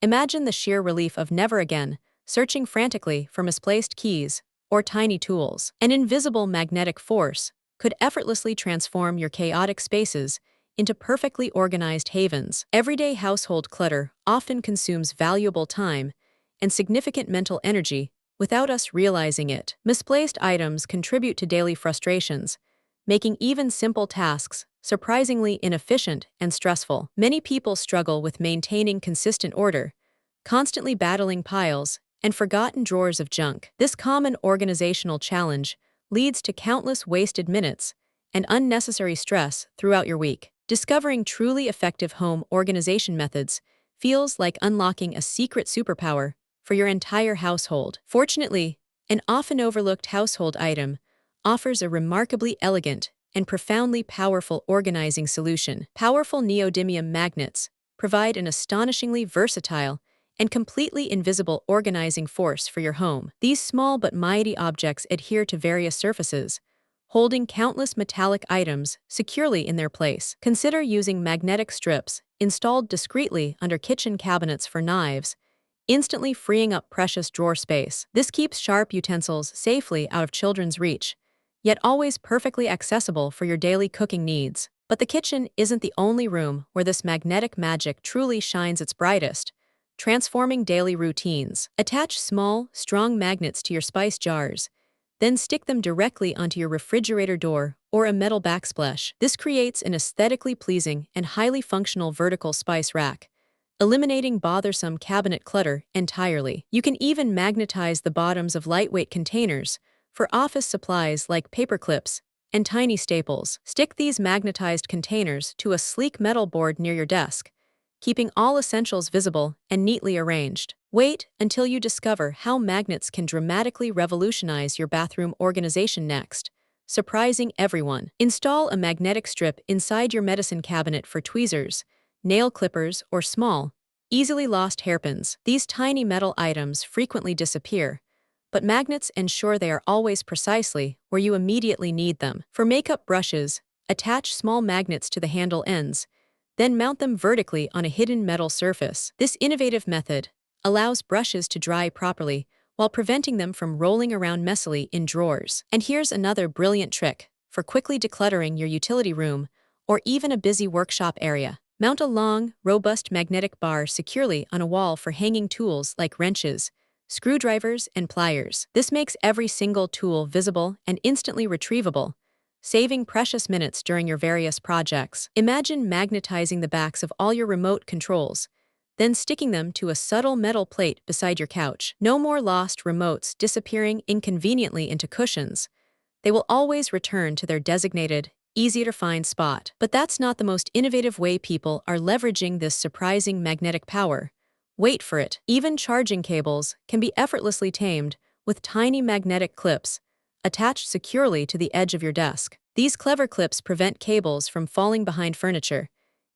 Imagine the sheer relief of never again searching frantically for misplaced keys or tiny tools. An invisible magnetic force could effortlessly transform your chaotic spaces into perfectly organized havens. Everyday household clutter often consumes valuable time and significant mental energy without us realizing it. Misplaced items contribute to daily frustrations, making even simple tasks surprisingly inefficient and stressful. Many people struggle with maintaining consistent order, constantly battling piles and forgotten drawers of junk. This common organizational challenge leads to countless wasted minutes and unnecessary stress throughout your week. Discovering truly effective home organization methods feels like unlocking a secret superpower for your entire household. Fortunately, an often overlooked household item offers a remarkably elegant and profoundly powerful organizing solution. Powerful neodymium magnets provide an astonishingly versatile and completely invisible organizing force for your home. These small but mighty objects adhere to various surfaces, holding countless metallic items securely in their place. Consider using magnetic strips installed discreetly under kitchen cabinets for knives, instantly freeing up precious drawer space. This keeps sharp utensils safely out of children's reach, yet always perfectly accessible for your daily cooking needs. But the kitchen isn't the only room where this magnetic magic truly shines its brightest, transforming daily routines. Attach small, strong magnets to your spice jars, then stick them directly onto your refrigerator door or a metal backsplash. This creates an aesthetically pleasing and highly functional vertical spice rack, eliminating bothersome cabinet clutter entirely. You can even magnetize the bottoms of lightweight containers for office supplies like paper clips and tiny staples. Stick these magnetized containers to a sleek metal board near your desk, keeping all essentials visible and neatly arranged. Wait until you discover how magnets can dramatically revolutionize your bathroom organization next, surprising everyone. Install a magnetic strip inside your medicine cabinet for tweezers, nail clippers, or small, easily lost hairpins. These tiny metal items frequently disappear, but magnets ensure they are always precisely where you immediately need them. For makeup brushes, attach small magnets to the handle ends, then mount them vertically on a hidden metal surface. This innovative method allows brushes to dry properly while preventing them from rolling around messily in drawers. And here's another brilliant trick for quickly decluttering your utility room or even a busy workshop area. Mount a long, robust magnetic bar securely on a wall for hanging tools like wrenches, screwdrivers, and pliers. This makes every single tool visible and instantly retrievable, saving precious minutes during your various projects. Imagine magnetizing the backs of all your remote controls, then sticking them to a subtle metal plate beside your couch. No more lost remotes disappearing inconveniently into cushions. They will always return to their designated, easy-to-find spot. But that's not the most innovative way people are leveraging this surprising magnetic power. Wait for it. Even charging cables can be effortlessly tamed with tiny magnetic clips attached securely to the edge of your desk. These clever clips prevent cables from falling behind furniture,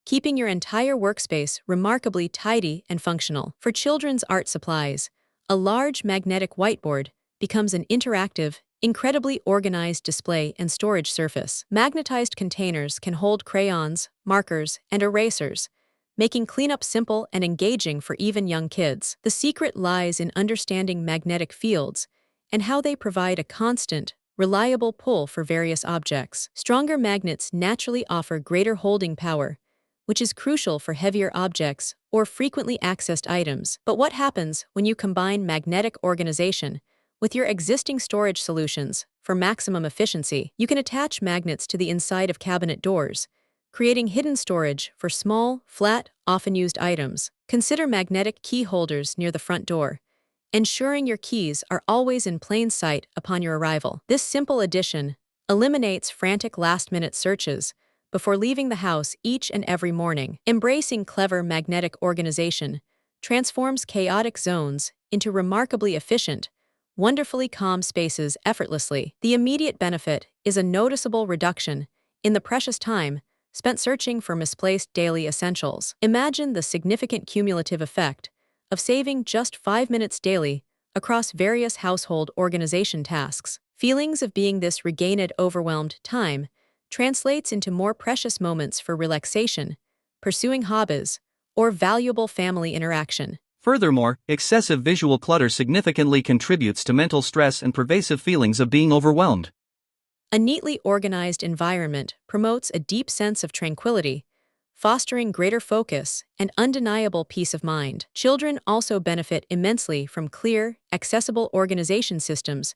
keeping your entire workspace remarkably tidy and functional. For children's art supplies, a large magnetic whiteboard becomes an interactive, incredibly organized display and storage surface. Magnetized containers can hold crayons, markers, and erasers, making cleanup simple and engaging for even young kids. The secret lies in understanding magnetic fields and how they provide a constant, reliable pull for various objects. Stronger magnets naturally offer greater holding power, which is crucial for heavier objects or frequently accessed items. But what happens when you combine magnetic organization with your existing storage solutions for maximum efficiency? You can attach magnets to the inside of cabinet doors, creating hidden storage for small, flat, often used items. Consider magnetic key holders near the front door, ensuring your keys are always in plain sight upon your arrival. This simple addition eliminates frantic last-minute searches before leaving the house each and every morning. Embracing clever magnetic organization transforms chaotic zones into remarkably efficient, wonderfully calm spaces effortlessly. The immediate benefit is a noticeable reduction in the precious time spent searching for misplaced daily essentials. Imagine the significant cumulative effect of saving just 5 minutes daily across various household organization tasks. Feelings of being this regained overwhelmed time translates into more precious moments for relaxation, pursuing hobbies, or valuable family interaction. Furthermore, excessive visual clutter significantly contributes to mental stress and pervasive feelings of being overwhelmed. A neatly organized environment promotes a deep sense of tranquility, fostering greater focus and undeniable peace of mind. Children also benefit immensely from clear, accessible organization systems,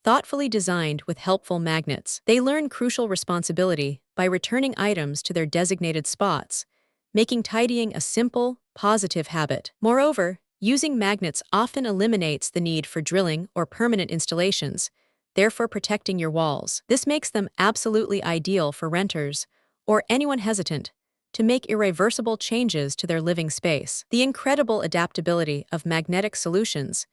thoughtfully designed with helpful magnets. They learn crucial responsibility by returning items to their designated spots, making tidying a simple, positive habit. Moreover, using magnets often eliminates the need for drilling or permanent installations, therefore protecting your walls. This makes them absolutely ideal for renters or anyone hesitant to make irreversible changes to their living space. The incredible adaptability of magnetic solutions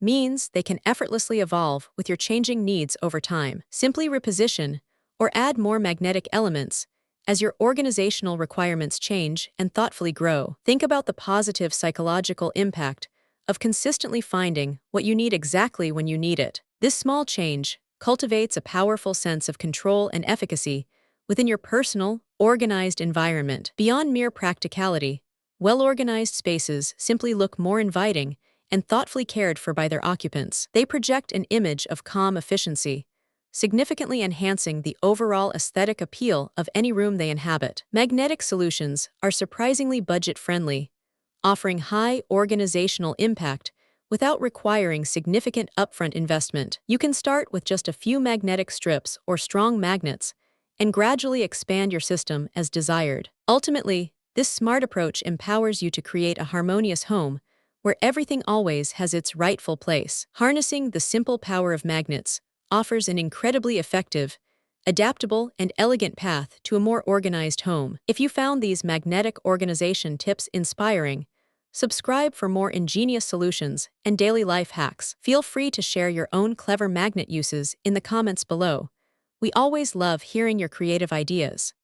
means they can effortlessly evolve with your changing needs over time. Simply reposition or add more magnetic elements as your organizational requirements change and thoughtfully grow. Think about the positive psychological impact of consistently finding what you need exactly when you need it. This small change cultivates a powerful sense of control and efficacy within your personal, organized environment. Beyond mere practicality, well-organized spaces simply look more inviting and thoughtfully cared for by their occupants. They project an image of calm efficiency, significantly enhancing the overall aesthetic appeal of any room they inhabit. Magnetic solutions are surprisingly budget-friendly, offering high organizational impact without requiring significant upfront investment. You can start with just a few magnetic strips or strong magnets and gradually expand your system as desired. Ultimately, this smart approach empowers you to create a harmonious home where everything always has its rightful place. Harnessing the simple power of magnets offers an incredibly effective, adaptable, and elegant path to a more organized home. If you found these magnetic organization tips inspiring, subscribe for more ingenious solutions and daily life hacks. Feel free to share your own clever magnet uses in the comments below. We always love hearing your creative ideas.